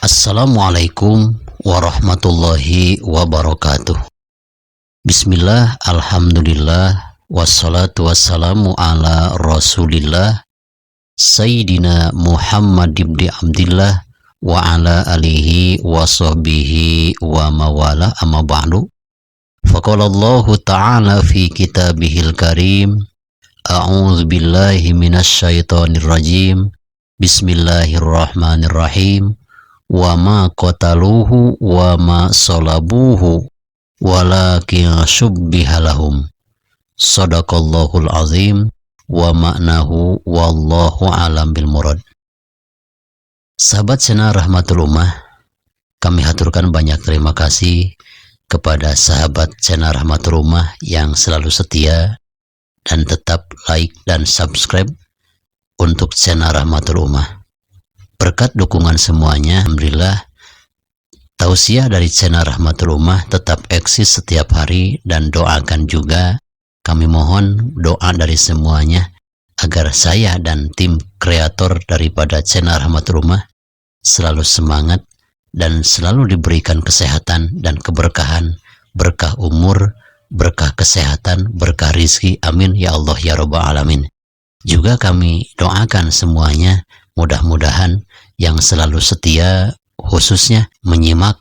Assalamualaikum warahmatullahi wabarakatuh. Bismillah, alhamdulillah, wassalatu wassalamu ala rasulillah Sayyidina Muhammad ibn Abdillah wa ala alihi wa sahbihi wa mawala amma ba'du. Faqala Allah ta'ala fi kitabihil karim, a'udzu billahi minasyaitonir rajim. Bismillahirrahmanirrahim. Wa ma qataluhu wa ma salabuhu walakin syubbiha lahum. Shadaqallahul azim wa ma'nahu wallahu alam bil murad. Sahabat channel Rahmatul Ummah, kami haturkan banyak terima kasih kepada sahabat channel Rahmatul Ummah yang selalu setia dan tetap like dan subscribe untuk channel Rahmatul Ummah. Berkat dukungan semuanya, alhamdulillah, tausiah dari channel Rahmatul Ummah tetap eksis setiap hari, dan doakan juga, kami mohon doa dari semuanya agar saya dan tim kreator daripada channel Rahmatul Ummah selalu semangat dan selalu diberikan kesehatan dan keberkahan, berkah umur, berkah kesehatan, berkah rizki, amin ya Allah ya Rabbal Alamin. Juga kami doakan semuanya mudah-mudahan yang selalu setia khususnya menyimak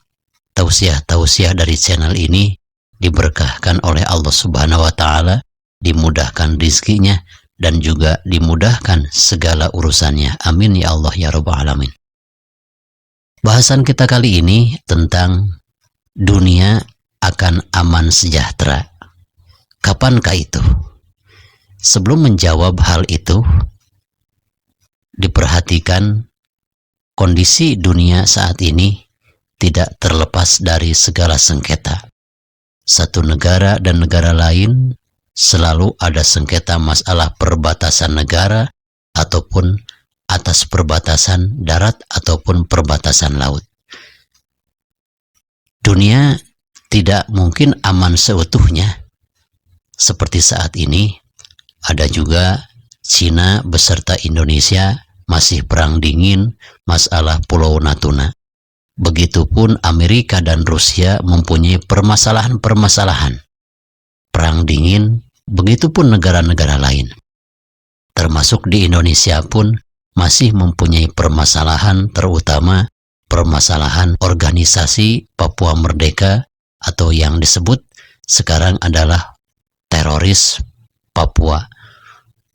tausiah-tausiah dari channel ini diberkahkan oleh Allah Subhanahu wa Ta'ala, dimudahkan rizkinya dan juga dimudahkan segala urusannya, amin ya Allah ya Rabbal Alamin. Bahasan kita kali ini tentang dunia akan aman sejahtera. Kapankah itu? Sebelum menjawab hal itu, diperhatikan kondisi dunia saat ini tidak terlepas dari segala sengketa. Satu negara dan negara lain selalu ada sengketa masalah perbatasan negara ataupun atas perbatasan darat ataupun perbatasan laut. Dunia tidak mungkin aman seutuhnya. Seperti saat ini, ada juga Cina beserta Indonesia masih perang dingin masalah Pulau Natuna. Begitupun Amerika dan Rusia mempunyai permasalahan-permasalahan perang dingin, begitupun negara-negara lain. Termasuk di Indonesia pun masih mempunyai permasalahan, terutama permasalahan organisasi Papua Merdeka atau yang disebut sekarang adalah teroris Papua.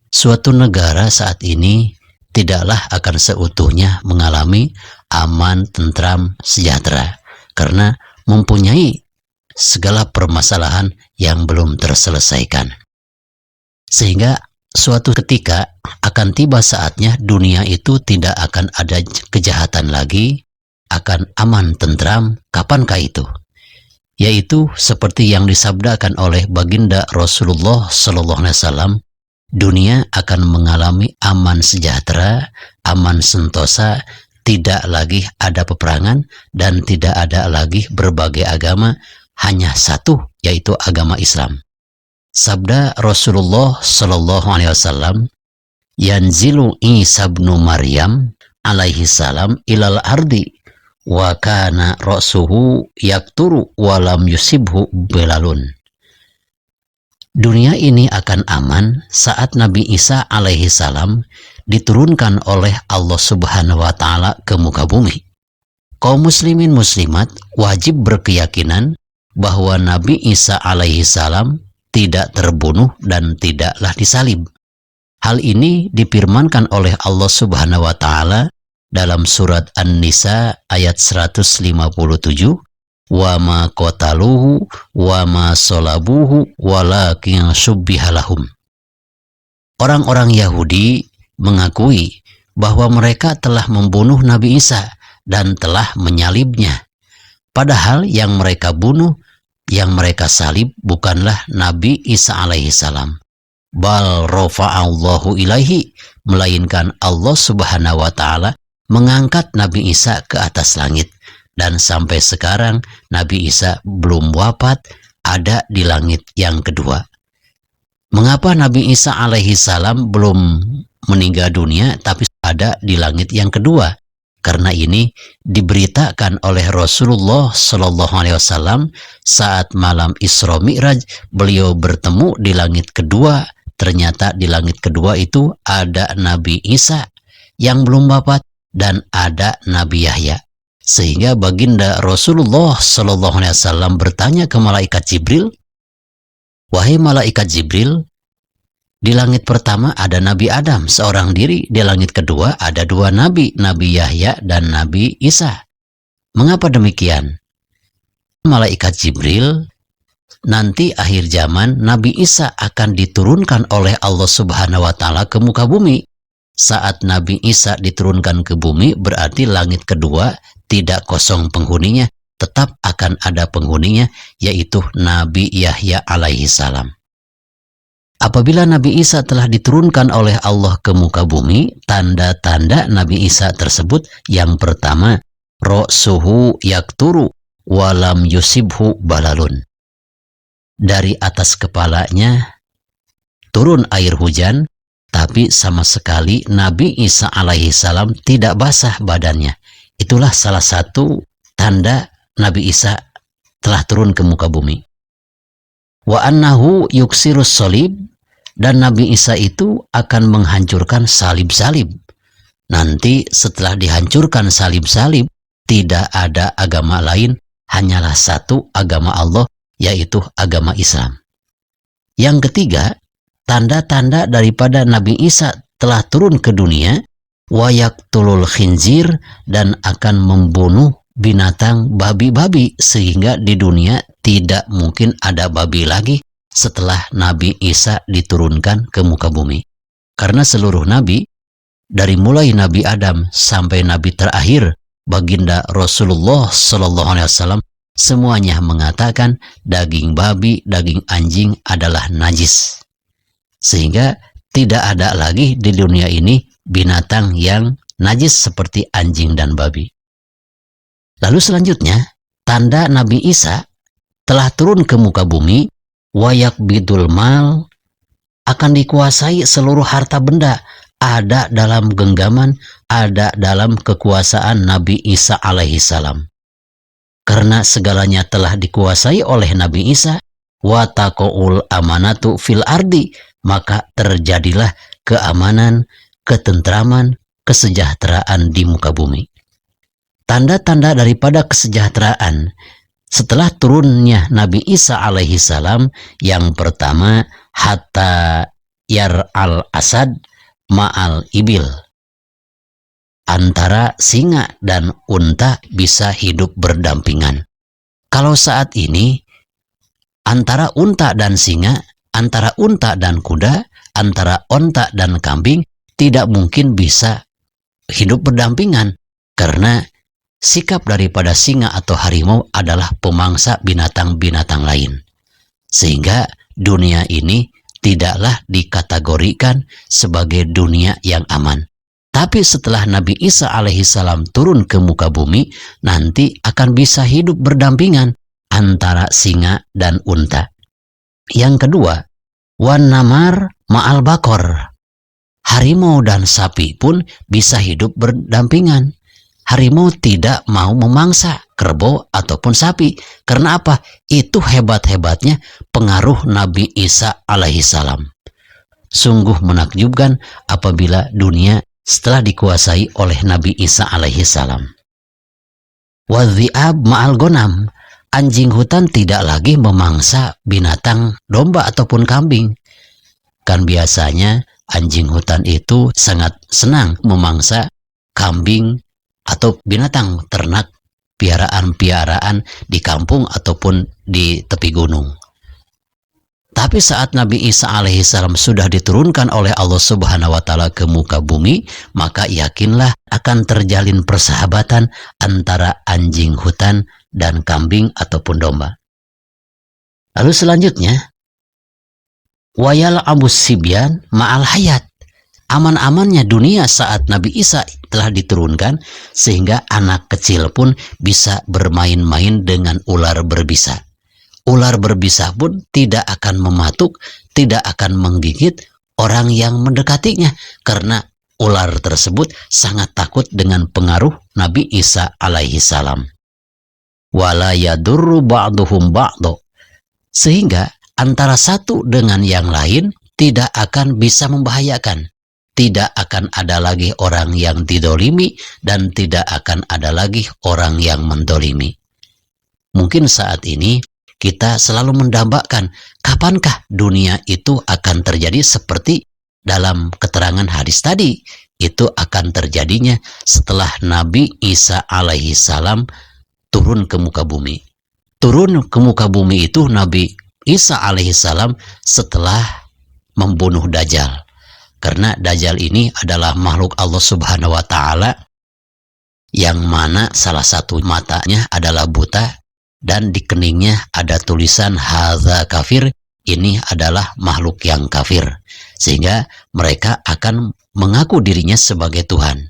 Suatu negara saat ini tidaklah akan seutuhnya mengalami aman, tentram, sejahtera karena mempunyai segala permasalahan yang belum terselesaikan. Sehingga suatu ketika akan tiba saatnya dunia itu tidak akan ada kejahatan lagi, akan aman, tentram. Kapankah itu? Yaitu seperti yang disabdakan oleh baginda Rasulullah SAW, dunia akan mengalami aman sejahtera, aman sentosa, tidak lagi ada peperangan dan tidak ada lagi berbagai agama, hanya satu, yaitu agama Islam. Sabda Rasulullah SAW, yanzilu Isa ibnu Maryam alaihi salam ilal ardi wa kana ra'suhu yakturu walam yusibhu belalun. Dunia ini akan aman saat Nabi Isa alaihi salam diturunkan oleh Allah Subhanahu wa Ta'ala ke muka bumi. Kaum muslimin muslimat wajib berkeyakinan bahwa Nabi Isa alaihi salam tidak terbunuh dan tidaklah disalib. Hal ini difirmankan oleh Allah Subhanahu wa Ta'ala dalam surat An-Nisa ayat 157. Wa ma qataluhu wa ma salabuhu walakin syubbiha lahum. Orang-orang Yahudi mengakui bahwa mereka telah membunuh Nabi Isa dan telah menyalibnya. Padahal yang mereka bunuh, yang mereka salib bukanlah Nabi Isa alaihi salam. Bal rafa'allahu ilaihi, melainkan Allah Subhanahu wa Ta'ala mengangkat Nabi Isa ke atas langit. Dan sampai sekarang Nabi Isa belum wafat, ada di langit yang kedua. Mengapa Nabi Isa alaihi salam belum meninggal dunia tapi ada di langit yang kedua? Karena ini diberitakan oleh Rasulullah Shallallahu Alaihi Wasallam saat malam Isra Mi'raj, beliau bertemu di langit kedua. Ternyata di langit kedua itu ada Nabi Isa yang belum wafat dan ada Nabi Yahya. Sehingga baginda Rasulullah Shallallahu Alaihi Wasallam bertanya ke malaikat Jibril, "Wahai malaikat Jibril, di langit pertama ada Nabi Adam seorang diri, di langit kedua ada dua nabi, Nabi Yahya dan Nabi Isa. Mengapa demikian?" Malaikat Jibril, nanti akhir zaman Nabi Isa akan diturunkan oleh Allah Subhanahu wa Ta'ala ke muka bumi. Saat Nabi Isa diturunkan ke bumi, berarti langit kedua tidak kosong penghuninya, tetap akan ada penghuninya, yaitu Nabi Yahya alaihi salam. Apabila Nabi Isa telah diturunkan oleh Allah ke muka bumi, tanda-tanda Nabi Isa tersebut yang pertama, ra'suhu yakturu walam yusibhu balalun. Dari atas kepalanya turun air hujan, tapi sama sekali Nabi Isa alaihi salam tidak basah badannya. Itulah salah satu tanda Nabi Isa telah turun ke muka bumi. Wa annahu yuksirus solib, dan Nabi Isa itu akan menghancurkan salib-salib. Nanti setelah dihancurkan salib-salib, tidak ada agama lain, hanyalah satu agama Allah, yaitu agama Islam. Yang ketiga, tanda-tanda daripada Nabi Isa telah turun ke dunia, wa yaqtulul khinzir, dan akan membunuh binatang babi-babi, sehingga di dunia tidak mungkin ada babi lagi setelah Nabi Isa diturunkan ke muka bumi. Karena seluruh nabi, dari mulai Nabi Adam sampai nabi terakhir baginda Rasulullah Shallallahu Alaihi Wasallam, semuanya mengatakan daging babi, daging anjing adalah najis. Sehingga tidak ada lagi di dunia ini binatang yang najis seperti anjing dan babi. Lalu selanjutnya, tanda Nabi Isa telah turun ke muka bumi, wayak bidul mal, akan dikuasai seluruh harta benda, ada dalam genggaman, ada dalam kekuasaan Nabi Isa alaihi salam. Karena segalanya telah dikuasai oleh Nabi Isa, wa taqaul amanatu fil ardi, maka terjadilah keamanan, ketentraman, kesejahteraan di muka bumi. Tanda-tanda daripada kesejahteraan setelah turunnya Nabi Isa alaihi salam, yang pertama, hatta yar al asad ma'al ibil, antara singa dan unta bisa hidup berdampingan. Kalau saat ini antara unta dan singa, antara unta dan kuda, antara onta dan kambing tidak mungkin bisa hidup berdampingan, karena sikap daripada singa atau harimau adalah pemangsa binatang-binatang lain. Sehingga dunia ini tidaklah dikategorikan sebagai dunia yang aman. Tapi setelah Nabi Isa alaihi salam turun ke muka bumi, nanti akan bisa hidup berdampingan antara singa dan unta. Yang kedua, wan namar ma'al bakor. Harimau dan sapi pun bisa hidup berdampingan. Harimau tidak mau memangsa kerbau ataupun sapi. Karena apa? Itu hebat-hebatnya pengaruh Nabi Isa alaihi salam. Sungguh menakjubkan apabila dunia setelah dikuasai oleh Nabi Isa alaihi salam. Wadhi'ab ma'al gonam. Anjing hutan tidak lagi memangsa binatang domba ataupun kambing. Kan biasanya anjing hutan itu sangat senang memangsa kambing atau binatang ternak piaraan-piaraan di kampung ataupun di tepi gunung. Tapi saat Nabi Isa alaihi salam sudah diturunkan oleh Allah Subhanahu wa Ta'ala ke muka bumi, maka yakinlah akan terjalin persahabatan antara anjing hutan dan kambing ataupun domba. Lalu selanjutnya, wayal abus sibyan ma'al hayat. Aman-amannya dunia saat Nabi Isa telah diturunkan, sehingga anak kecil pun bisa bermain-main dengan ular berbisa. Ular berbisa pun tidak akan mematuk, tidak akan menggigit orang yang mendekatinya, karena ular tersebut sangat takut dengan pengaruh Nabi Isa alaihi salam. Wala yadurru ba'duhum ba'du. Sehingga antara satu dengan yang lain tidak akan bisa membahayakan. Tidak akan ada lagi orang yang didolimi dan tidak akan ada lagi orang yang mendolimi. Mungkin saat ini kita selalu mendambakan kapankah dunia itu akan terjadi seperti dalam keterangan hadis tadi. Itu akan terjadinya setelah Nabi Isa alaihi salam turun ke muka bumi. Turun ke muka bumi itu Nabi Isa alaihi salam setelah membunuh Dajjal. Karena Dajjal ini adalah makhluk Allah subhanahu wa ta'ala yang mana salah satu matanya adalah buta dan di keningnya ada tulisan hadza kafir, ini adalah makhluk yang kafir. Sehingga mereka akan mengaku dirinya sebagai Tuhan.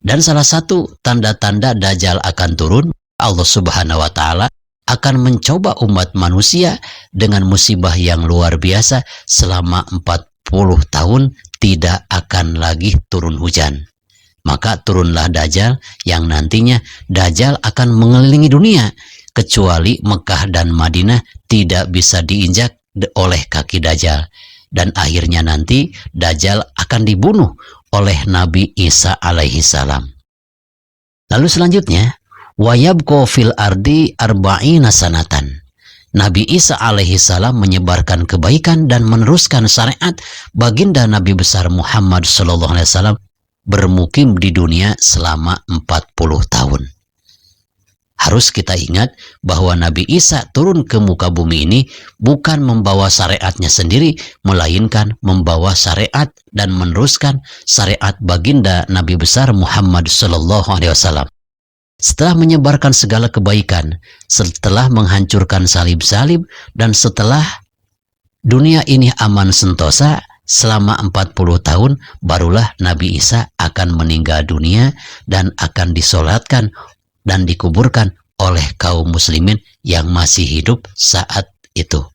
Dan salah satu tanda-tanda Dajjal akan turun, Allah subhanahu wa ta'ala akan mencoba umat manusia dengan musibah yang luar biasa. Selama 40 tahun tidak akan lagi turun hujan. Maka turunlah Dajjal yang nantinya Dajjal akan mengelilingi dunia. Kecuali Mekah dan Madinah tidak bisa diinjak oleh kaki Dajjal. Dan akhirnya nanti Dajjal akan dibunuh oleh Nabi Isa alaihi salam. Lalu selanjutnya, wayabqa fil ardi arba'ina sanatan. Nabi Isa alaihi salam menyebarkan kebaikan dan meneruskan syariat baginda Nabi besar Muhammad sallallahu alaihi wasallam bermukim di dunia selama 40 tahun. Harus kita ingat bahwa Nabi Isa turun ke muka bumi ini bukan membawa syariatnya sendiri, melainkan membawa syariat dan meneruskan syariat baginda Nabi besar Muhammad sallallahu alaihi wasallam. Setelah menyebarkan segala kebaikan, setelah menghancurkan salib-salib, dan setelah dunia ini aman sentosa selama 40 tahun, barulah Nabi Isa akan meninggal dunia dan akan disolatkan dan dikuburkan oleh kaum muslimin yang masih hidup saat itu.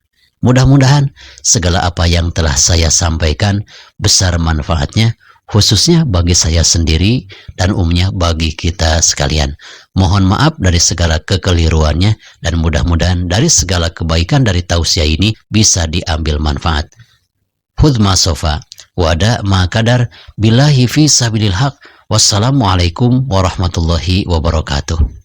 Mudah-mudahan segala apa yang telah saya sampaikan besar manfaatnya, khususnya bagi saya sendiri dan umumnya bagi kita sekalian. Mohon maaf dari segala kekeliruannya dan mudah-mudahan dari segala kebaikan dari tausiah ini bisa diambil manfaat. Hudma sofa wada ma kadar billahi fi sabilil haq. Wassalamualaikum warahmatullahi wabarakatuh.